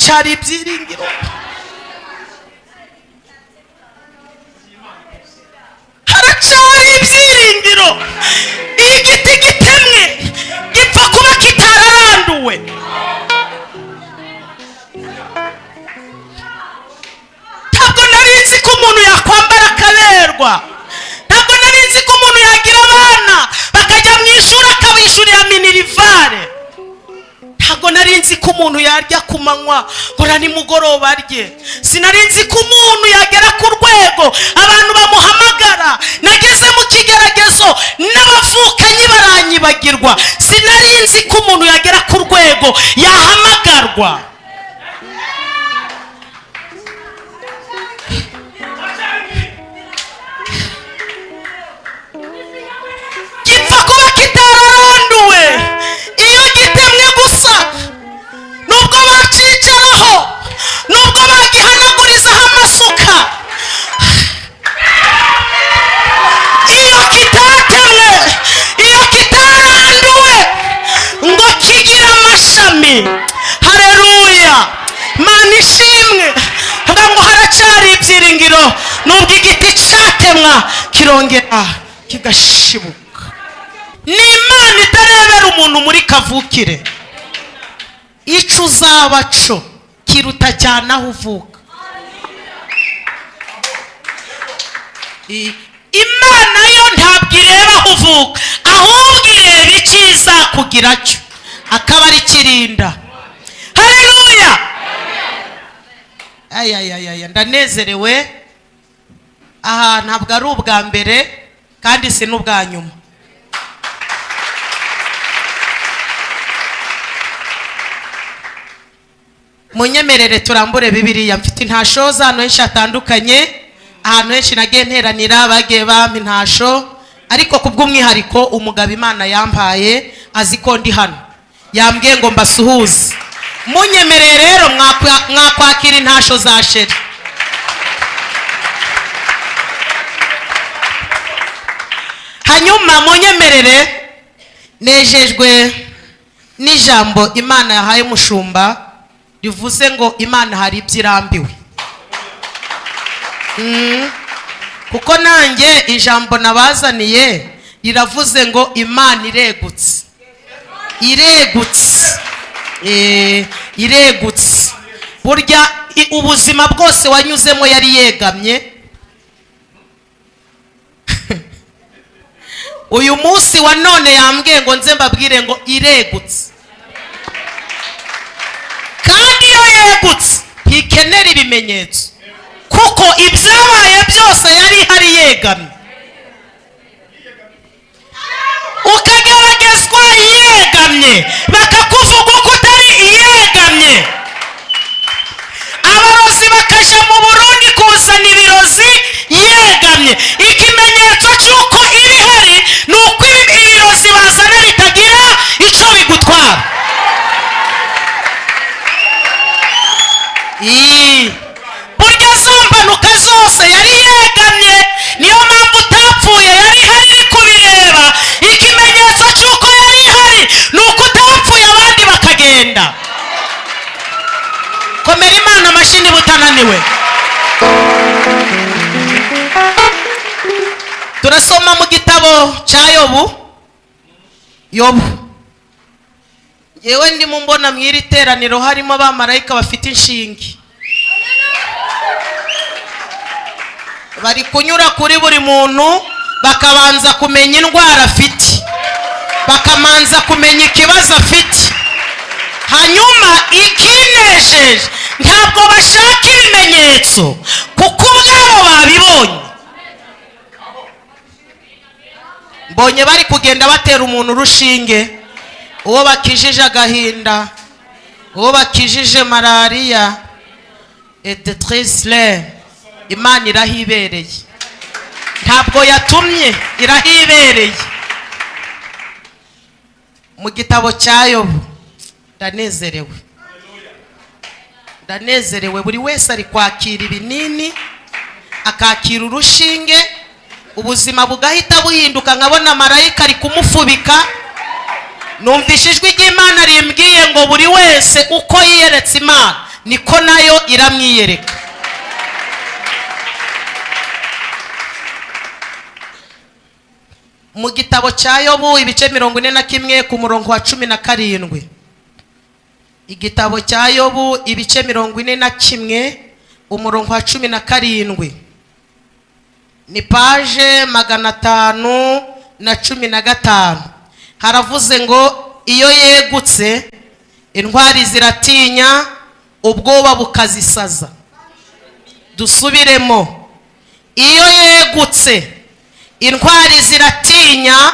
haracari ibyiringiro, haracari ibyiringiro. Igiti gitemwe gipfa kuba kitararanduwe. Ntabwo nari nzi ko umuntu yakwambara akaberwa, ntabwo nari nzi ko umuntu yagira abana bakajya mu ishuri akabishyurira minirivare, ntabwo nari nzi ko umuntu yarya ku manywa ngo na nimugoroba arye, sinari nzi ko umuntu yagera ku rwego abantu bamuhamagara. Nageze mu kigeragezo n'abavukanyi baranyibagirwa, sinari nzi ko umuntu yagera ku rwego yahamagarwa. Gipfa kuba kitararanduwe. Iyo gitemwe gusa, nubwo bacicaraho, nubwo bagihanagurizaho amasuka, iyo kitatemwe, iyo kitaranduwe ngo kigire amashami. Haleluya, Mana ishimwe. Ngo haracari ibyiringiro, nubwo igiti cyatemwa kirongera kigashibuka. Ni Imana itarebera umuntu muri kavukire. Ico uzaba co kiruta cyane aho uvuka. Imana yo ntabwo ireba aho uvuka, ahubwo ireba icyiza kugira cyo, akaba ari kirinda. Haleluya. Ayayayaya, ndanezerewe. Aha ntabwo ari ubwa mbere kandi si n'ubwa nyuma. Munyemerere turambure Bibiliya. Mfite intasho z'ahantu henshi hatandukanye, ahantu henshi nagiye nteranira bagiye bampa intasho, ariko kubw'umwihariko umugabo Imana yampaye azi ko ndi hano, yambwiye ngo mbasuhuze. Munyemerere rero mwakwakira intasho za sheri. Hanyuma munyemerere, nejejwe n'ijambo Imana yahaye umushumba rivuze ngo Imana hari ibyirambiwe. Kuko nanjye ijambo nabazaniye riravuze ngo Imana iregutse, iregutse, iregutse. Burya ubuzima bwose wanyuzemo yari yegamye. Uyu munsi wa none yambwiye ngo nze mbabwire ngo iregutse. Kandi iyo yegutse ntikenera ibimenyetso, kuko ibyabaye byose yari hari yegamye. Ukageragezwa yegamye, bakakuvuga ko utari yegamye. Abarozi bakaja mu Burundi kuzana ibirozi yegamye. Ikimenyetso cy'uko ibihari ni uko ibirozi bazana bitagira icyo bigutwara. Burya za mpanuka zose yari yegamye, niyo mpamvu utapfuye, yari hari kubireba. Ikimenyetso cy'uko yari hari ni uko utapfuye abandi bakagenda. Komera Imana amashyi butananiwe. Turasoma mu gitabo cya Yobu. Yewe ndimo mbona mu iri teraniro harimo abamarayika bafite inshinge, bari kunyura kuri buri muntu bakabanza kumenya indwara afite, bakamanza kumenya ikibazo afite. Hanyuma ikinejeje, ntabwo bashaka ibimenyetso kuko ubwabo babibonye. Mbonye bari kugenda batera umuntu urushinge, uwo bakijije agahinda, uwo bakijije malariya, edetricele. Imana irahibereye, ntabwo yatumye, irahibereye. Mu gitabo cya Yobu ndanezerewe, ndanezerewe. Buri wese ari kwakira ibinini, akakira urushinge, ubuzima bugahita buhinduka. Nkabona marayika ari kumufubika. Numvise ijwi ry'Imana rimbwiye ngo buri wese uko yiyeretse Imana niko nayo iramwiyereka. Mu gitabo cya Yobu ibice 41 ku murongo wa 17. Igitabo cya Yobu ibice 41 umurongo wa 17. Ni page 515. Haravuze ngo iyo yegutse intwari ziratinya ubwoba bukazisaza. Dusubiremo. Iyo yegutse intwari ziratinya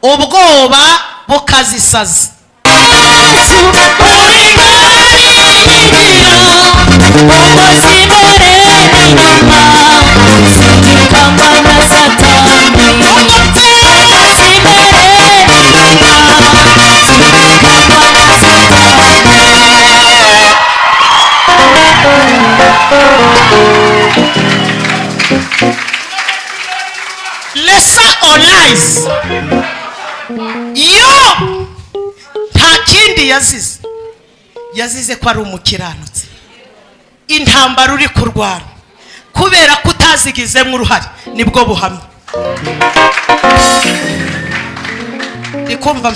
ubwoba bukazisaza. Lesser or lies. Yo nta kindi yazize ko ari umukiranutsi. Intambara uri kurwana kubera kutazigizemo uruhare nibwo buhamye. Ndikumva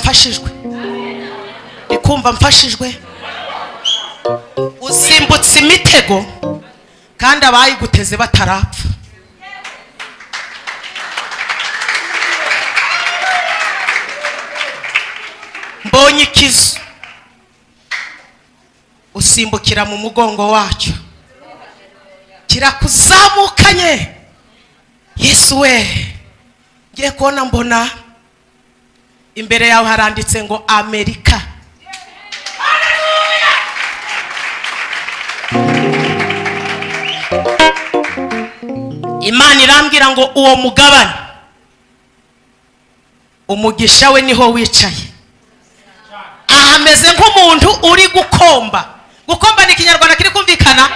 mfashijwe. Usimbutse imitego kandi abayiguteze batarapfa. Mbonye ikizu usimbukira mu mugongo wacyo kirakuzamukanye. Yesu we, ngiye kubona mbona imbere yawe haranditse ngo Amerika. Imana irambwira ngo uwo mugabane umugisha we niho wicaye. Ahameze nk'umuntu uri gukomba. Gukomba ni Kinyarwanda kiri kumvikana.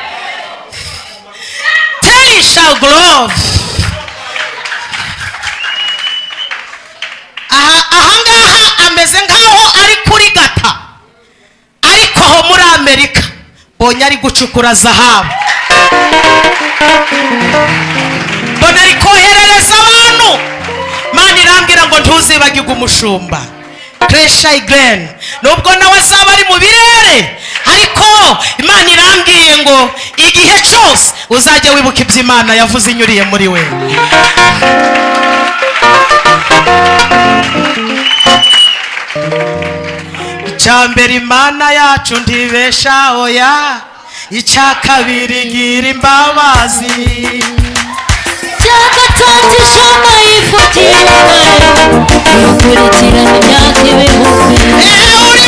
They shall grow. Ahangaha ameze nkaho ari kuri gata, ariko ho muri Amerika bonye ari gucukura zahabu. Bona ari koherereza abantu. Mana irambwira ngo ntuzibagirwe umushumba Tresha Iglen, nubwo nawe azaba ari mu birere, ariko Imana irambwiye ngo igihe cyose uzajya wibuka ibyo Imana yavuze inyuriye muri we. Icyambere Imana yacu ndibesha oya, icya kabiri ngira imbabazi, gatatu ishoma yifugira ukurikirana imyaka ibihumbi. uri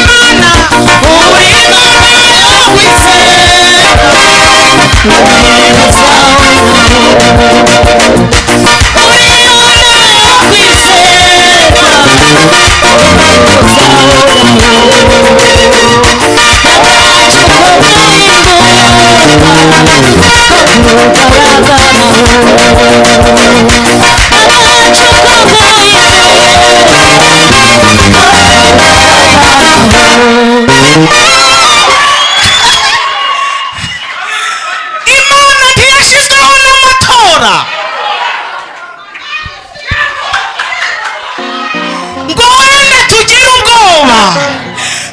Imana ntiyashyizweho n'amatora ngo wenda tugire ubwoba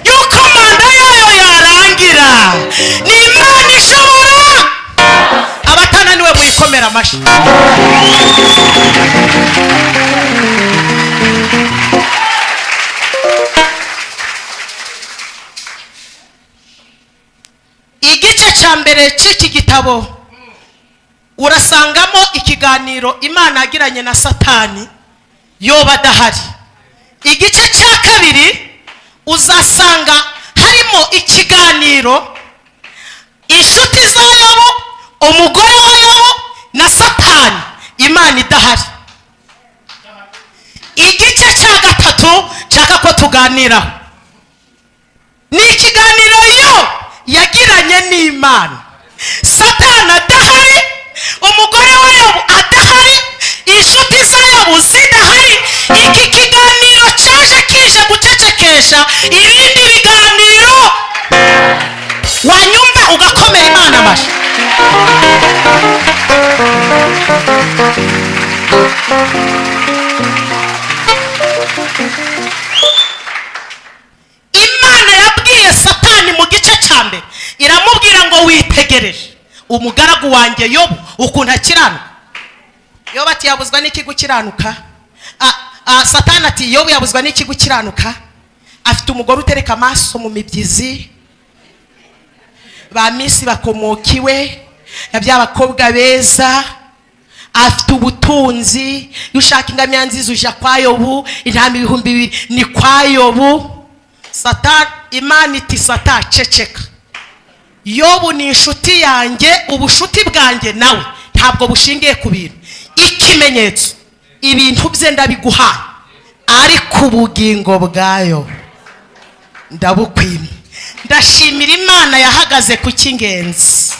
yuko manda yayo yarangira. Ni Imana ishobora. Abatananiwe muyikomera amashyi. Igice cya mbere cy'iki gitabo urasangamo ikiganiro Imana yagiranye na Satani Yobu adahari. Igice cya kabiri uzasanga harimo ikiganiro inshuti za Yobu, umugore wa Yobu na Satani, Imana idahari. Igice cya gatatu nshaka ko tuganiraho ni ikiganiro Yobu yagiranye n'Imana. Satani adahari, umugore wa Yobu adahari, inshuti za Yobu zidahari. Iki kiganiro cyaje kije gucecekesha ibindi biganiro. Wanyumva ugakomera Imana yabwiye Satani mu gice cya mbere iramubwira ngo witegereje umugaragu wanjye Yobu ukuntu akiranuka. Yobu ati yabuzwa n'iki gukiranuka? Satani ati Yobu yabuzwa n'iki gukiranuka? Afite umugore utereka amaso mu mibyizi, ba misi bakomokiwe na by'abakobwa beza, afite ubutunzi. Ushaka ingamiya nziza uja kwa Yobu, intama 2,000 ni kwa Yobu. Satani, Imana iti Satani ceceka, Yobu ni inshuti yanjye, ubushuti bwanjye nawe ntabwo bushingiye ku bintu. Ikimenyetso ibintu bye ndabiguha, ariko ubugingo bwayo ndabukwimye. Ndashimira Imana yahagaze ku cy'ingenzi.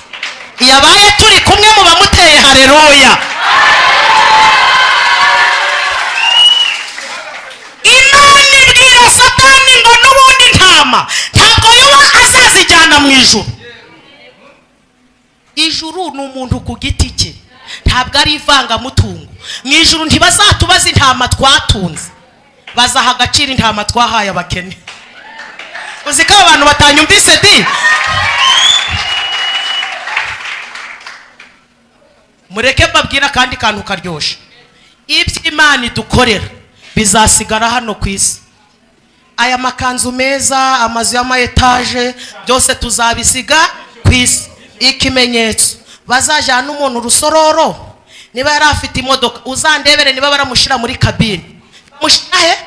Yabaye turi kumwe mu bamuteye haleluya. Imana ibwira Satani ngo n'ubundi ntama ntabwo yoba azazijyana mu ijuru. Ijuru ni umuntu ku giti cye, ntabwo ari ivangamutungo. Mu ijuru ntibazatubaza intama twatunze, bazaha agaciro intama twahaye abakene. Uzi ko abantu batanyumvise di? Mureke mbabwira kandi kantu karyoshe. Ibyo Imana idukorera bizasigara hano ku isi. Aya makanzu meza, amazu y'ama etaje, byose tuzabisiga ku isi. Ikimenyetso bazajana umuntu rusororo, niba yari afite imodoka uzandebere niba baramushira muri kabine. Mushirahe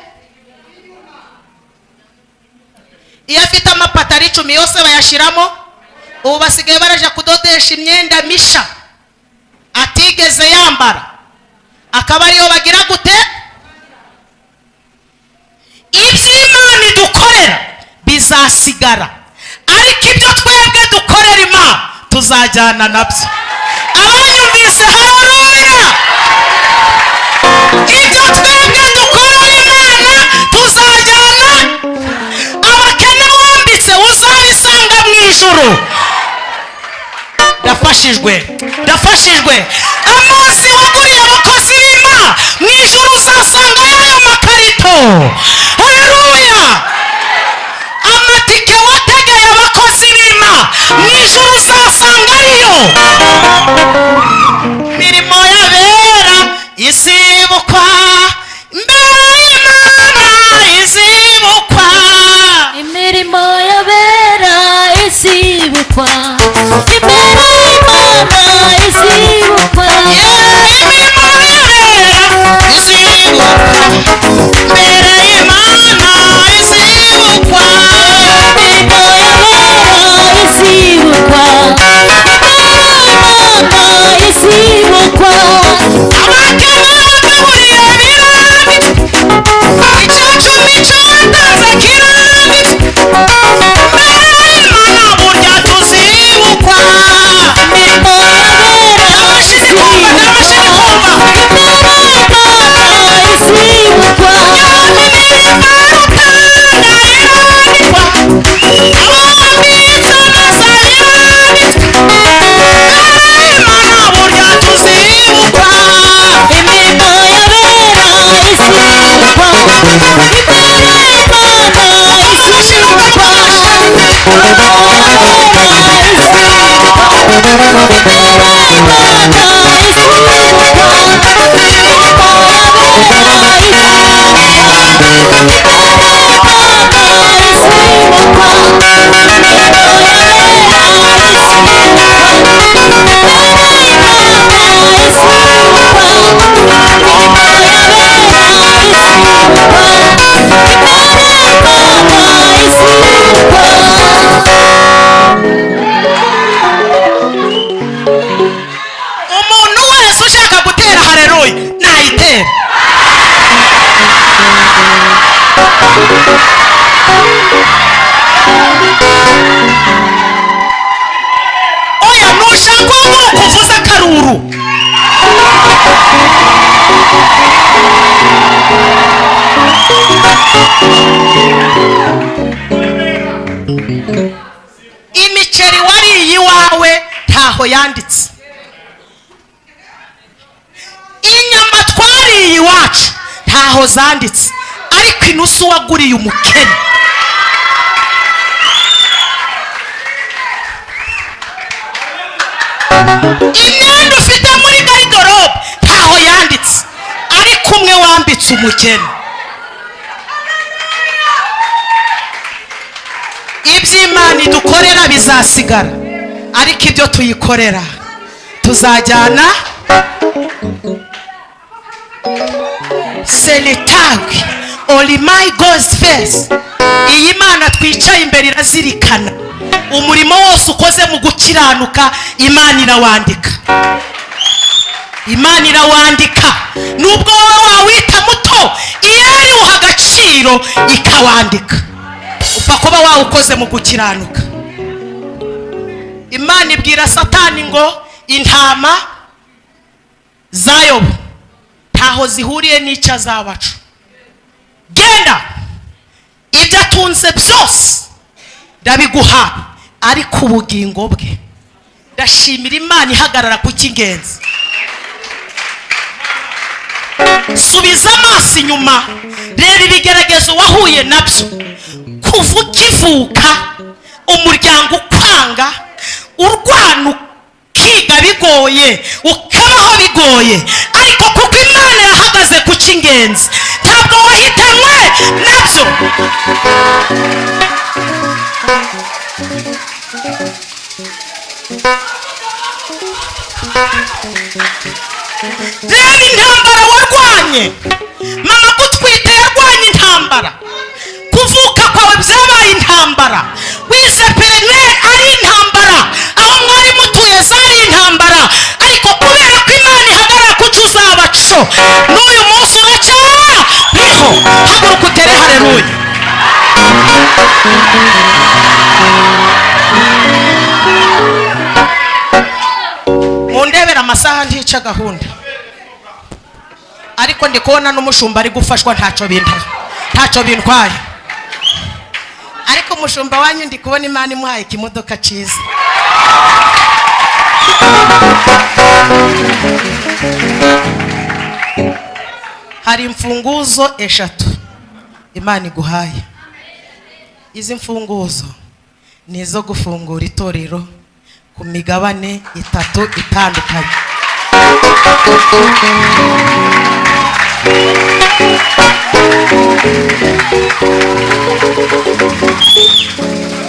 iyo afite amapatari 10 yose bayashiramo. Ubu basigaye baraje kudodesha imyenda misha atigeze yambara, akaba ariyo bagira gute. Ibyo Imana idukorera bizasigara, ariko ibyo twebwe dukorera Imana tuzajyana nabyo. Abanyumvise haleluya. Ibyo twebwe dukorera Imana tuzajyana. Abakene wambitse uzabisanga mu ijuru. Ndafashijwe. Amazi waguriye abakozi b'Imana mu ijuru uzasanga y'ayo makarito. Haleluya. Amatike wategeye abakozi b'Imana mu ijuru uzasanga ariyo. Mirimo y'abera izibukwa imbere y'Imana, izibukwa. Imirimo y'abera izibukwa imbere y'Imana, izibukwa. Imirimo y'abera izibukwa imbere y'Imana, izibukwa. Imirimo y'abera izibukwa imbere y'Imana, izibukwa. Abakene bagaburiye biranditse, icyacumi cyatanze kiranditse. Imbere y'Imana burya tuzibukwa. Imirimo y'abera N'abashiri kumva. imbere y'Imana, izibukwa. Imirimo rutanga irandikwa, abambitse amaza biranditswe. Imbere y'Imana burya tuzibukwa. Imirimo y'abera izibukwa imbere y'Imana, izibukwa. Umuntu wese ushaka gutera haleluya nayitere. Oya nushaka ngo kuvuza karuru. Imiceri wariye iwawe ntaho yanditse. Inyama twari iwacu ntaho zanditse, ariko inusu waguriye umukene. Imyenda ufite muri garderobe ntaho yanditse, ariko umwe wambitse umukene. Iby'Imana idukorera bizasigara, ariko ibyo tuyikorera tuzajyana. Seletawi Olimai God's face. Iyi Mana twicaye imbere irazirikana umurimo wose ukoze mu gukiranuka. Imana irawandika, Imana irawandika. Nubwo wowe wawita muto, iyo ariwuha agaciro ikawandika, upfa kuba wawukoze mu gukiranuka. Imana ibwira Satani ngo intama za Yobu ntaho zihuriye n'icyo azabacu. Genda, ibyo atunze byose ndabiguha, ariko ubugingo bwe. Ndashimira Imana ihagarara ku cy'ingenzi. Subiza amaso inyuma, reba ibigeragezo wahuye nabyo kuva ukivuka, umuryango ukwanga, urwana ukiga bigoye, ukabaho bigoye, ariko kuko Imana yahagaze ku cy'ingenzi ntabwo wahitanwe nabyo. Reba intambara warwanye, mama gutwite yarwanye intambara, kuvuka kwawe byabaye intambara, wize primaire ari intambara, aho mwari mutuye zari intambara, ariko kubera ko Imana ihagarara ku cyo uzabaco, n'uyu munsi uracyariho. Haguruka utere haleluya. Mundebera amasaha ntica gahunda, ariko ndi kubona n'umushumba ari gufashwa, ntacyo bintwaye. Ariko umushumba wanyu ndi kubona Imana imuhaye ikimodoka cyiza. Hari imfunguzo 3 Imana iguhaye. Izi mfunguzo ni izo gufungura itorero ku migabane 3 itandukanye.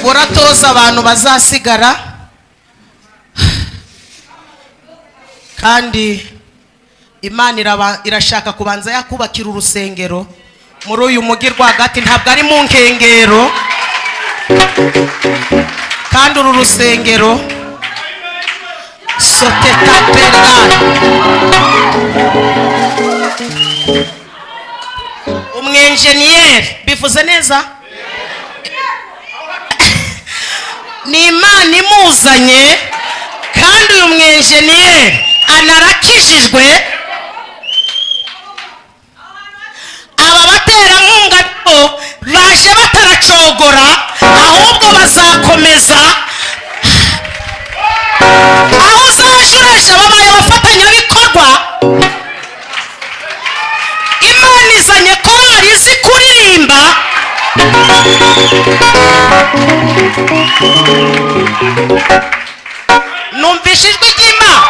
Uratoza abantu bazasigara, kandi Imana irashaka kubanza yakubakira urusengero muri uyu mugi rwagati, ntabwo ari mu nkengero. Kandi uru rusengero sotetatera umwenjeniyeri, bivuze neza, ni Imana imuzanye, kandi uyu mwenjeniyeri anarakishijwe. Aba baterankunga bo baje bataracogora, ahubwo bazakomeza. Aho uzajuresha babaye abafatanyabikorwa. Imana izanye korali izi kuririmba, numvise ijwi ry'Imana.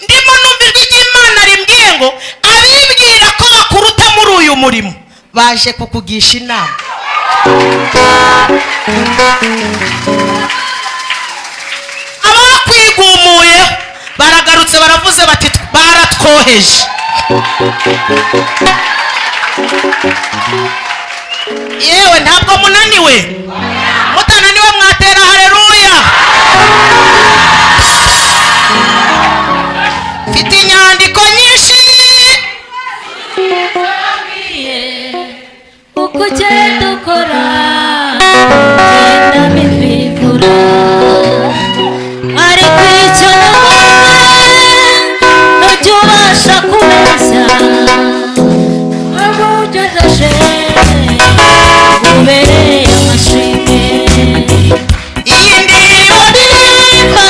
Ndimo numva ijwi ry'Imana rimbwiye ngo abibwira ko bakuruta muri uyu murimo baje kukugisha inama. Abakwigumuye baragarutse baravuze bati baratwoheje. Yewe ntabwo munaniwe, mutananiwe mwatera haleluya. Mfite inyandiko nyinshi uko ugenda ukora genda bivivura, ariko icyo nabonye ntujya ubasha kubeshya, abo ugejeje ubereye amashimwe. iyi ndirimbo ndirimba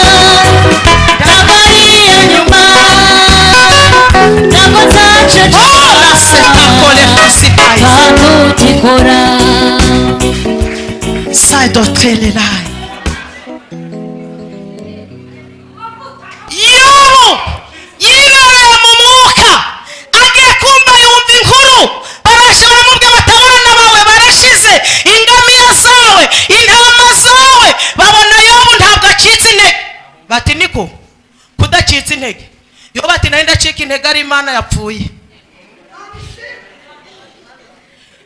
yobu yibereye mu mwuka agiye kumva yumva inkuru barashe baramubwira bati abana bawe barashize, ingamiya zawe, intama zawe. Babona yobu ntabwo acitse intege. Bati niko kudacitse intege? yobu ati nari ndacika intege ari Imana yapfuye.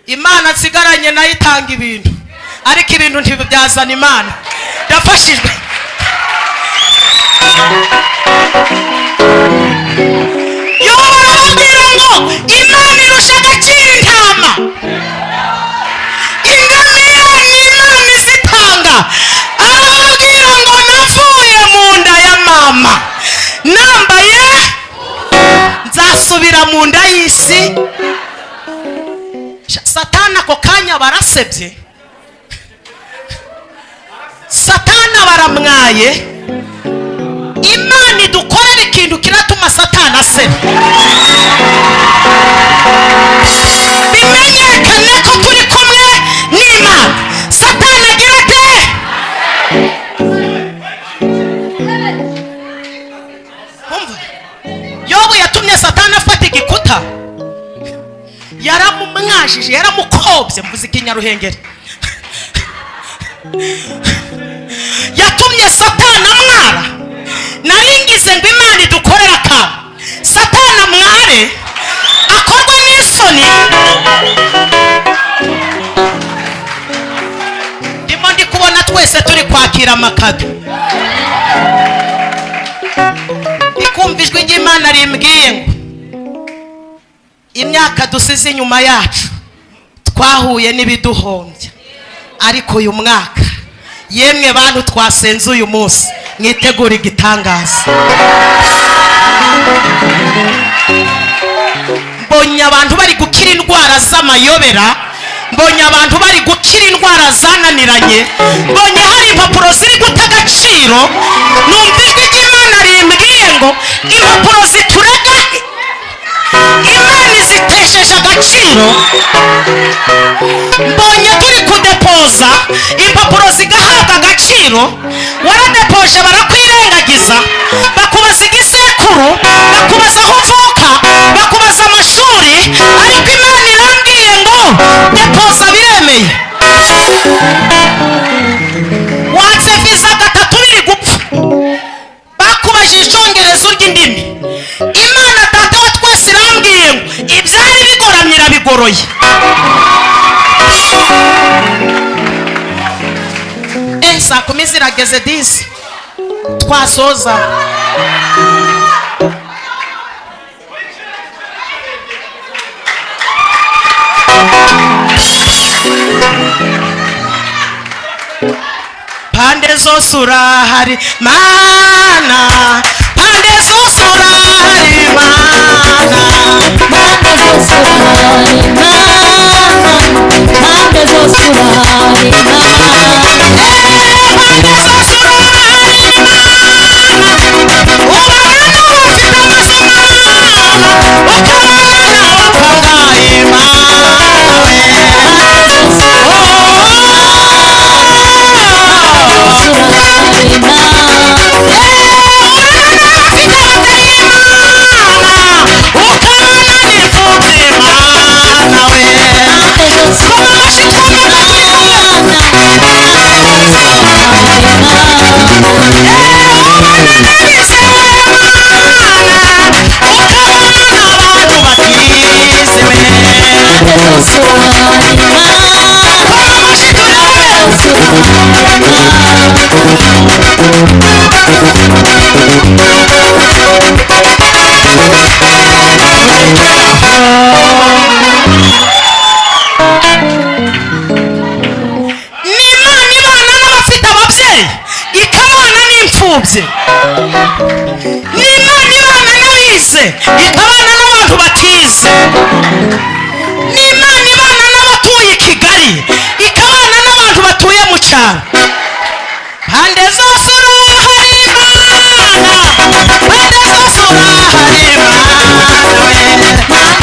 Imana nsigaranye nayo itanga ibintu, ariko ibintu ntibyazana Imana. Ndafashijwe. yobu arababwira ngo Imana irusha agaciro intama, ingamiya ni Imana izitanga. Arababwira ngo navuye mu nda ya mama nambaye, nzasubira mu nda y'isi. Satani ako kanya barasebye, Satani baramwaye. Imana idukorera ikintu kiratuma Satani aseba, bimenyekane ko turi kumwe n'Imana. Satani agira ate? yobu yatumye Satani afata igikuta, yaramumwajije, yaramukobye, mvuze ikinyaruhengeri. yatumye Satani amwara. naringize ngo Imana idukorera akantu Satani amware, akorwe n'isoni. ndimo ndi kubona twese turi kwakira amakado. ikumva ijwi ry'Imana rimbwiye ngo imyaka dusize inyuma yacu twahuye n'ibiduhombya, ariko uyu mwaka yemwe bantu twasenze uyu munsi mwitegura igitangaza. mbonye abantu bari gukira indwara z'amayobera, mbonye abantu bari gukira indwara zananiranye, mbonye hari impapuro ziri guta agaciro. numva ijwi ry'Imana rimbwiye ngo impapuro ziturega Imana izitesheje agaciro. mbonye turi kudepoza impapuro zigahabwa agaciro. waradepoje barakwirengagiza, bakubaza igisekuru, bakubaza aho uvuka, bakubaza amashuri, ariko Imana irambwiye ngo depoza biremeye. watse visa gatatu biri gupfa, bakubajije icyongereza urya indimi. Imana data wa twese irambwiye ngo ibyari bigoramye irabigoroye. saa 10 zirageze disi twasoza. pande zose urahari Mana, pande zose urahari Mana, pande zose urahari Mana, pande zose urahari n'Imana ibana n'abize ikabana n'abantu batize, n'Imana ibana n'abatuye i Kigali ikabana n'abantu batuye mu cyaro. pande zose urahari Mana, pande zose urahari Mana,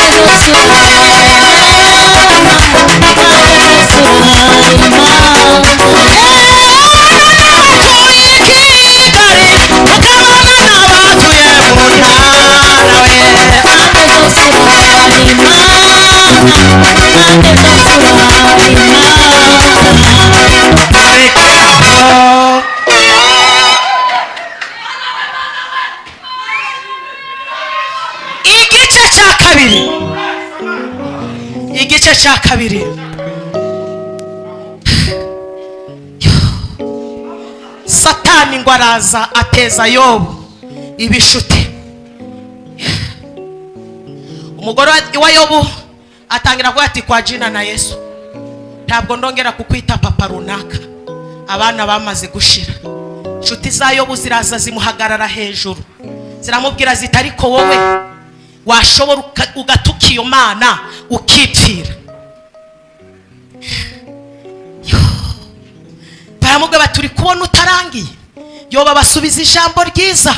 igice cya kabiri Satani ngo araza ateza Yobu ibishuti. Umugore wa Yobu atangira kuvuga ati kwa jina na Yesu ntabwo ndongera kukwita papa runaka, abana bamaze gushira. Inshuti za Yobu ziraza zimuhagarara hejuru ziramubwira ziti ariko wowe washobora ugatuka iyo mana ukipfira. Baramubwira bati turi kubona utarangiye. Yobu abasubiza ijambo ryiza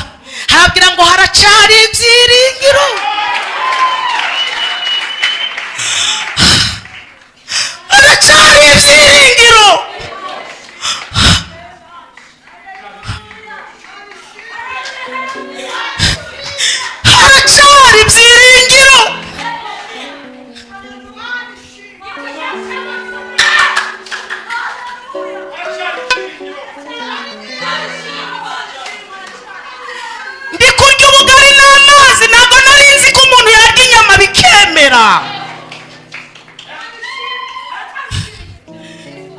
harabwira ngo haracari ibyiringiro. Haracari ibyiringiro. Haracari ibyiringiro. Ndi kurya ubugari n'amazi ntabwo nari nzi ko umuntu yarya inyama bikemera.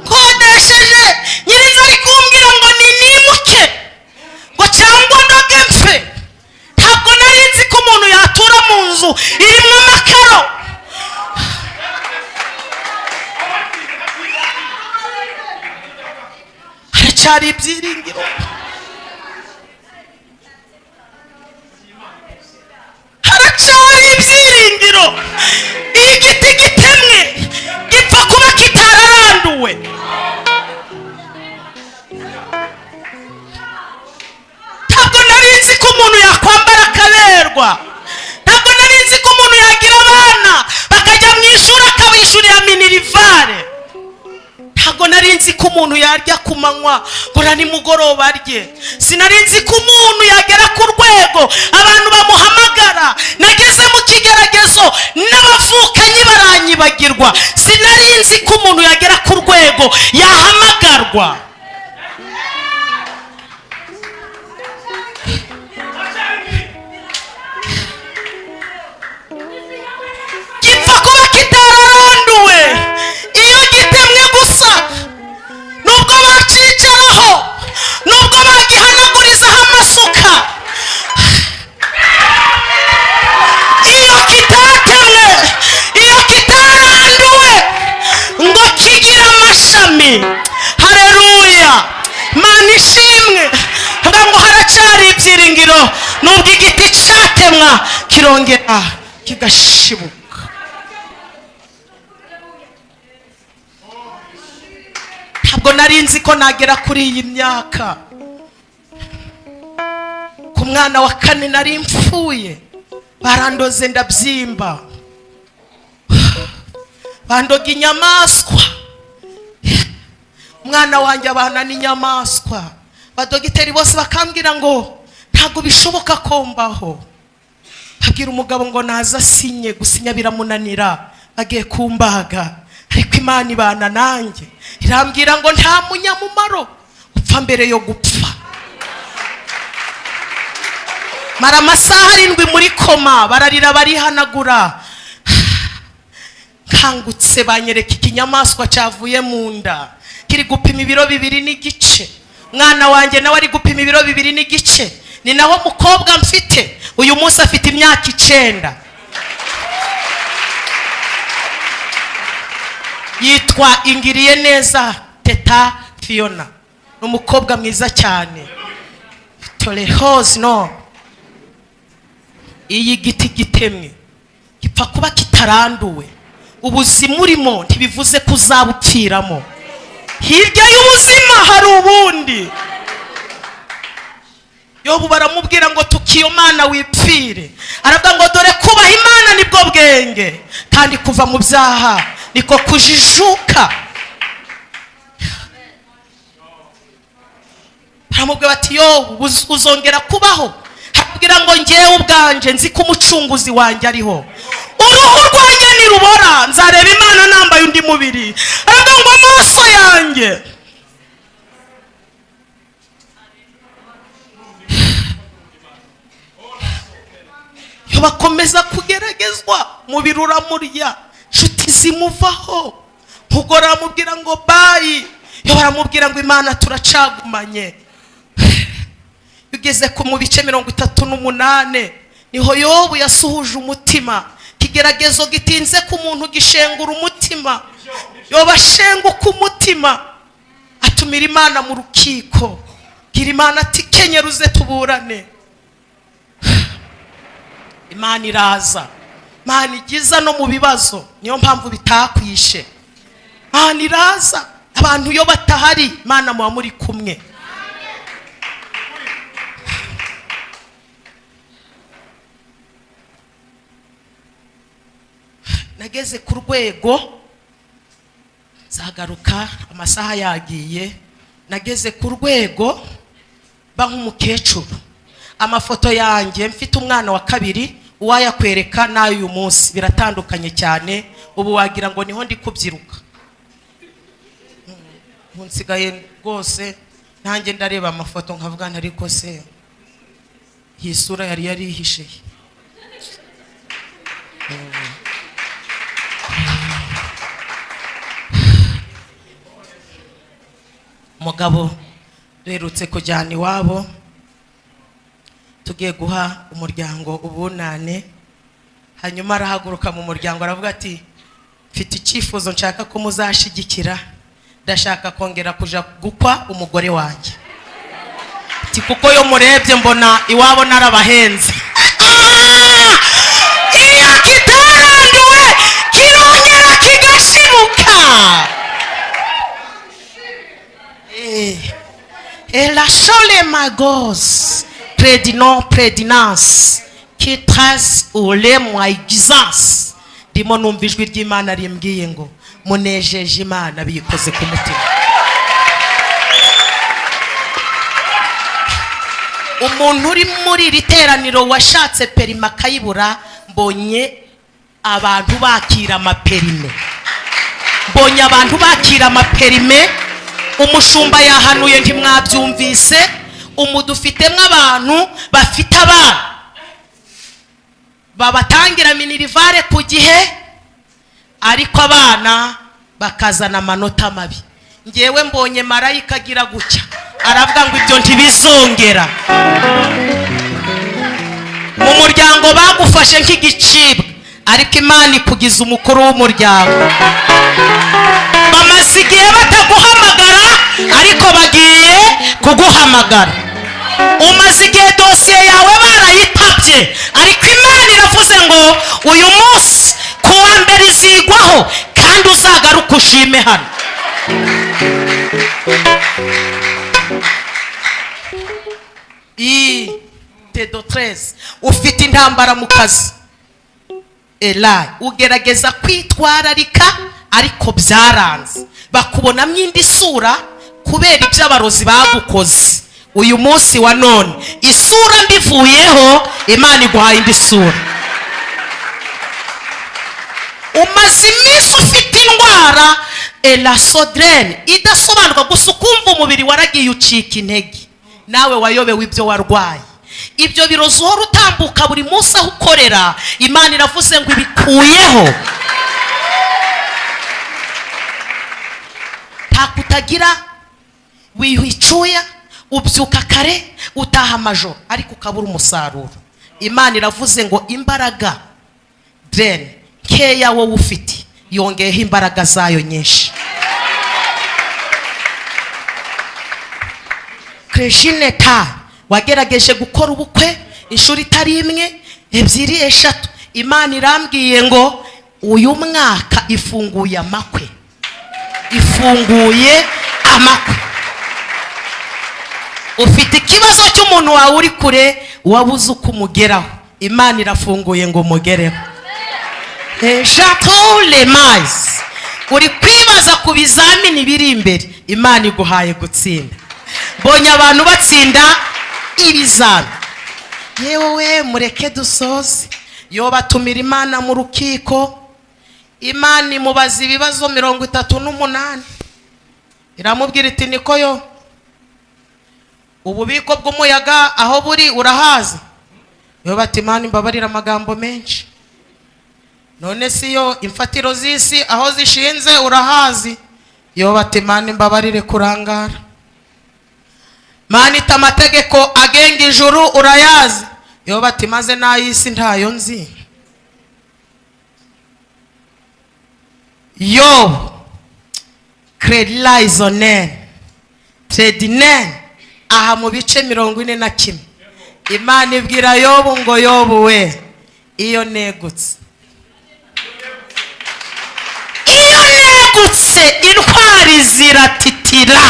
Kodesheje nyiriza ari kumbwira ngo nimuke ngo cyangwa ndoge mfe. Ntabwo nari nzi ko umuntu yatura mu nzu irimo amakaro. Haracyari ibyiringiro. Haracyari ibyiringiro. Iyo igiti gitemwe gipfa kuba kitararanduwe. Ntabwo nari nzi ko umuntu yakwambara akaberwa. Ntabwo nari nzi ko umuntu yagira abana bakajya mu ishuri akabishyurira minirivare. Ntabwo nari nzi ko umuntu yarya ku manywa ngo na nimugoroba arye. Sinari nzi ko umuntu yagera ku rwego abantu bamuhamagara. Nageze mu kigeragezo n'abavukanyi baranyibagirwa. Sinari nzi ko umuntu yagera ku rwego yahamagarwa. Gipfa kuba kitararanduwe. Iyo gitemwe gusa nubwo bacicaraho, nubwo bagihanagurizaho amasuka, iyo kitatemwe, iyo kitaranduwe ngo kigira amashami. Haleluya, Mana ishimwe. Vuga ngo haracari ibyiringiro nubwo igiti cyatemwa kirongera kigashibuka. Ntabwo nari nzi ko nagera kuri iyi myaka. Ku mwana wa kane nari mfuye, barandoze ndabyimba, bandoga inyamaswa. Umwana wanjye abana n'inyamaswa. Badogiteri bose bakambwira ngo ntabwo bishoboka ko mbaho. Babwira umugabo ngo naza sinye, gusinya biramunanira, bagiye kumbaga. Ariko Imana ibana nanjye irambwira ngo nta munyamumaro upfa mbere yo gupfa. Mara amasaha 7 muri koma, bararira barihanagura. Kangutse banyereka ikinyamaswa cyavuye mu nda kiri gupima ibiro 2 n'igice. Mwana wanjye nawe ari gupima ibiro 2 n'igice. Ni naho mukobwa mfite uyu munsi afite imyaka 9. Yitwa Ingiriye neza Teta Fiona. Umukobwa mwiza cyane. Tolehoze no. Iyi giti gitemwe gipfa kuba kitaranduwe. Ubuzima urimo ntibivuze kuzabupfiramo. Hirya y'ubuzima hari ubundi. Yobu baramubwira ngo tukiyo Mana wipfire. Aravuga ngo dore kubaha Imana nibwo bwenge, kandi kuva mu byaha niko kujijuka. Baramubwira bati Yobu uzongera kubaho. Harabwira ngo ngewe ubwanje nzi ko umucunguzi wanjye ariho. Uruhu rwanjye nirubora nzareba imana nambaye undi mubiri. Aravuga ngo amaso yanjye yo bakomeza kugeragezwa, mubiri uramurya, nshuti zimuvaho, umugore aramubwira ngo bayi, yo baramubwira ngo imana turacagumanye. Ugeze ku mu bice 38 niho Yobu yasuhuje umutima. Kigeragezo gitinze ku muntu gishengura umutima. Yoba ashenguka umutima, atumira imana mu rukiko, gira imana ati kenyeruze tuburane. Imana iraza, Imana igiza no mu bibazo, niyo mpamvu bitakwishe. Imana iraza, abantu yo batahari Imana muba muri kumwe. Nageze ku rwego, zagaruka amasaha yagiye, nageze ku rwego ba nk'umukecuru. Amafoto yanjye mfite umwana wa kabiri, uwayakwereka n'ay'uyu munsi biratandukanye cyane. Ubu wagira ngo niho ndi kubyiruka. Nsigaye rwose nanjye ndareba amafoto nkavuga ntari ko se iyi sura yari yarihishe. Umugabo duherutse kujyana iwabo, tugiye guha umuryango ubunane. Hanyuma arahaguruka mu muryango aravuga ati mfite icyifuzo nshaka ko muzashigikira, ndashaka kongera kuja gukwa umugore wanjye. Ati kuko yo murebye mbona iwabo narabahenze. Iyo kitaranduwe kirongera kigashibuka. Et la chole magos prédinon prédinance qui trace au le moigizance. Ndimo numva ijwi ry'Imana rimbwiye ngo munejeje Imana biyikoze ku mutima. Umuntu uri muri iri teraniro washatse perima kayibura, mbonye abantu bakira amaperime. Mbonye abantu bakira amaperime. Umushumba yahanuye ntimwabyumvise, umudufitemo abantu bafite abana babatangira minirivare ku gihe, ariko abana bakazana amanota mabi. Ngewe mbonye marayika agira gutya aravuga ngo ibyo ntibizongera. Mu muryango bagufashe nk'igicibwa, ariko Imana ikugize umukuru w'umuryango. Bamaze igihe bataguhamagara, ariko bagiye kuguhamagara. Umaze igihe dosiye yawe barayitabye, ariko Imana iravuze ngo uyu munsi kuwa mbere izigwaho kandi uzagaruka ushime hano. Tedo 13 ufite intambara mu kazi. Ela ugerageza kwitwararika, ariko byaranze. Bakubonamo indi sura kubera ibyo abarozi bagukoze. Uyu munsi wa none isura mbivuyeho, Imana iguhaye indi sura. Umaze iminsi ufite indwara ela sodrene idasobanurwa, gusa ukumva umubiri waragiye ucika intege. Nawe wayobewe ibyo warwaye. Ibyo birozi uhora utambuka buri munsi aho ukorera, Imana iravuze ngo ibikuyeho. Takutagira wihicuya, ubyuka kare utaha amajoro, ariko ukabura umusaruro. Imana iravuze ngo imbaraga then keya wowe ufite yongeyeho imbaraga zayo nyinshi. Krishine ta wagerageje gukora ubukwe inshuro itari imwe, ebyiri, eshatu. Imana irambwiye ngo uyu mwaka ifunguye amakwe. Ifunguye amakwe. Ufite ikibazo cy'umuntu wawe uri kure wabuze uko umugeraho, Imana irafunguye ngo mugereho. Jato le mais uri kwibaza ku bizamini biri imbere, Imana iguhaye gutsinda. Bonye abantu batsinda ibizami. Yewe mureke dusoze. Yo batumira Imana mu rukiko, Imana imubaza ibibazo 38 iramubwira iti niko yo ububiko bw'umuyaga aho buri urahazi? Yobu ati Imana imbabarira amagambo menshi. None si yo imfatiro z'isi aho zishinze urahazi? Yobu ati Imana imbabarire kurangara. Imana ita amategeko agenga ijuru urayazi? Yobu ati maze n'ay'isi ntayo nzi. Yobu Kredilaizone Tredinen aha mu bice 41. Imana ibwira Yobu ngo Yobu we, iyo negutse intwari ziratitira,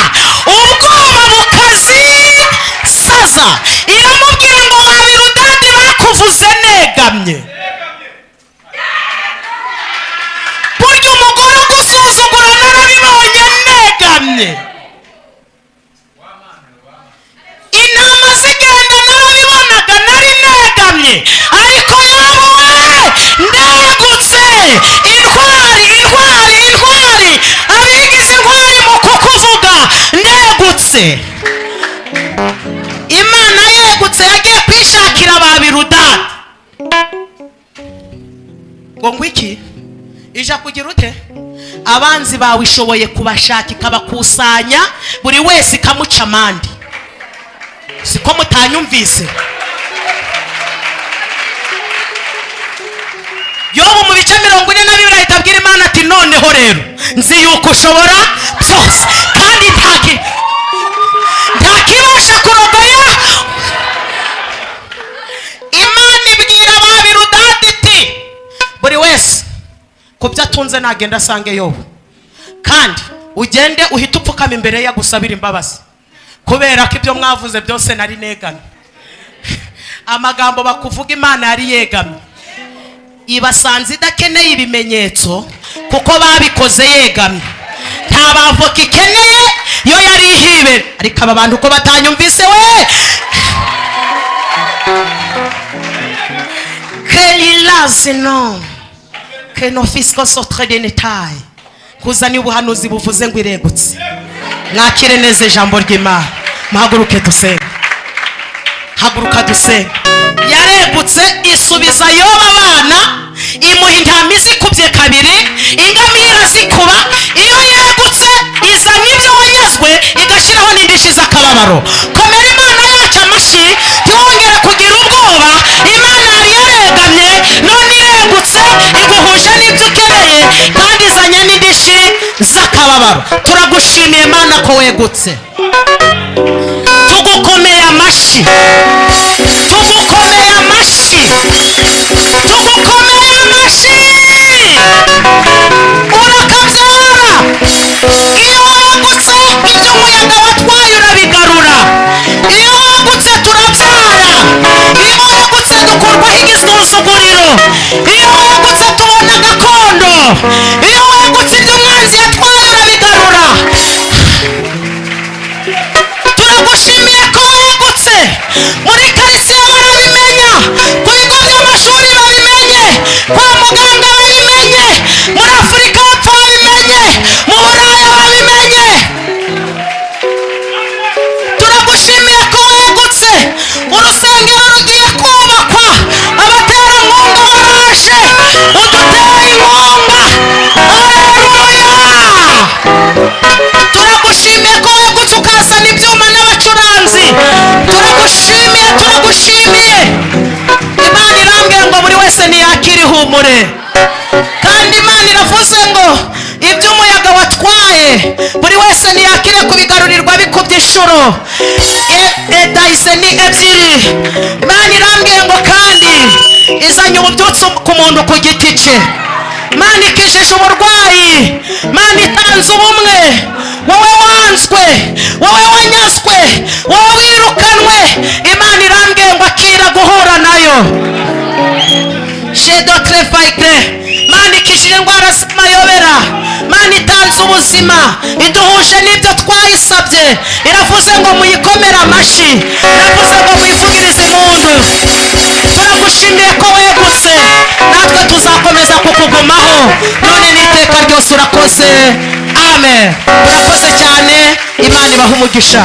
ubwoba bukazi saza. Iramubwira ngo Babirudadi bakuvuze negamye. Burya umugore ugusuzugura narabibonye negamye. Inama zigenda narabibonaga nari negamye. Ariko Yobu we ndegutse. Intwari abigize intwari mu kukuvuga ndegutse. Imana yegutse yagiye kwishakira Babirudadi. Ngo ngwiki ija kugira ute? Abanzi bawe ishoboye kubashaka ikabakusanya buri wese ikamuca amande. Siko mutanyumvise? Yobu mu bice 42 ahita abwira Imana ati noneho rero nzi yuko ushobora byose kandi ntakibasha kurogoya. Imana ibwira Babirudadi iti buri wese kubyo atunze nagenda asange Yobu, kandi ugende uhita upfukama imbere ya gusabira imbabazi, kubera ko ibyo mwavuze byose nari negamye. Amagambo bakuvuga Imana yari yegamye. Ibasanze idakeneye ibimenyetso kuko babikoze yegamye. Nta bavoka ikeneye yo yari ihibera. Ariko aba bantu ko batanyumvise we. Kelilazino keno fisco sotre de netail kuzani ubuhanuzi buvuze ngo iregutse. Mwakire neza ijambo ry'Imana. Muhaguruke dusenge. Haguruka dusenge. Yaregutse isubiza Yobu abana, imuha intama izikubye kabiri, ingamira zikuba. Iyo yegutse izanye ibyo wanyazwe igashiraho n'indishyi z'akababaro. Komera Imana yacu amashyi tiwongere kugira ubwoba. Imana yari yaregamye none iregutse iguhuje n'ibyo ukeneye kandi izanye n'indishyi z'akababaro. Turagushimiye Imana ko wegutse. Tugukomeye amashyi. Tugukomeye amashyi. Tugukomeye amashyi. Urakabyara. Iyo wagutse ibyo umuyaga watwaye urabigarura. Iyo wagutse turabyara. Iyo wagutse dukurwaho igisuzuguriro. Iyo wagutse tubona gakondo. Iyo wagutse ibyo umwanzi yatwaye urabigarura. Turagushimiye ko wegutse. Muri karitsiye barabimenya, ku bigo by'amashuri babimenye, kwa muganga babimenye, muri Afurika y'Epfo babimenye, mu Buraya babimenye. Turagushimiye ko wegutse. Urusengero rugiye kubakwa, abaterankunga baraje, uduteye inkunga. Haleluya. Turagushimiye ko wegutse ukazana ibyuma n'abacuranzi. Turagushimiye. Imana irambwira ngo buri wese niyakire ihumure. Kandi Imana iravuze ngo ibyo umuyaga watwaye buri wese niyakire kubigarurirwa bikubye inshuro. Dahise ni ebyiri. Imana irambwira ngo kandi izanye ububyutse ku muntu ku giti cye. Imana ikijije uburwayi. Imana itanze ubumwe. Wowe wanzwe, wowe wanyazwe, wowe wirukanwe, Imana irambwiye ngo akira guhura nayo. Shedotre faikre. Imana ikijije indwara z'amayobera. Imana itanze ubuzima, iduhuje n'ibyo twayisabye. Iravuze ngo muyikomere amashyi. Iravuze ngo muyivugirize impundu. Turagushimiye ko wegutse. Natwe tuzakomeza kukugumaho. None byose amen. Murakoze cyane, Imana ibahe umugisha.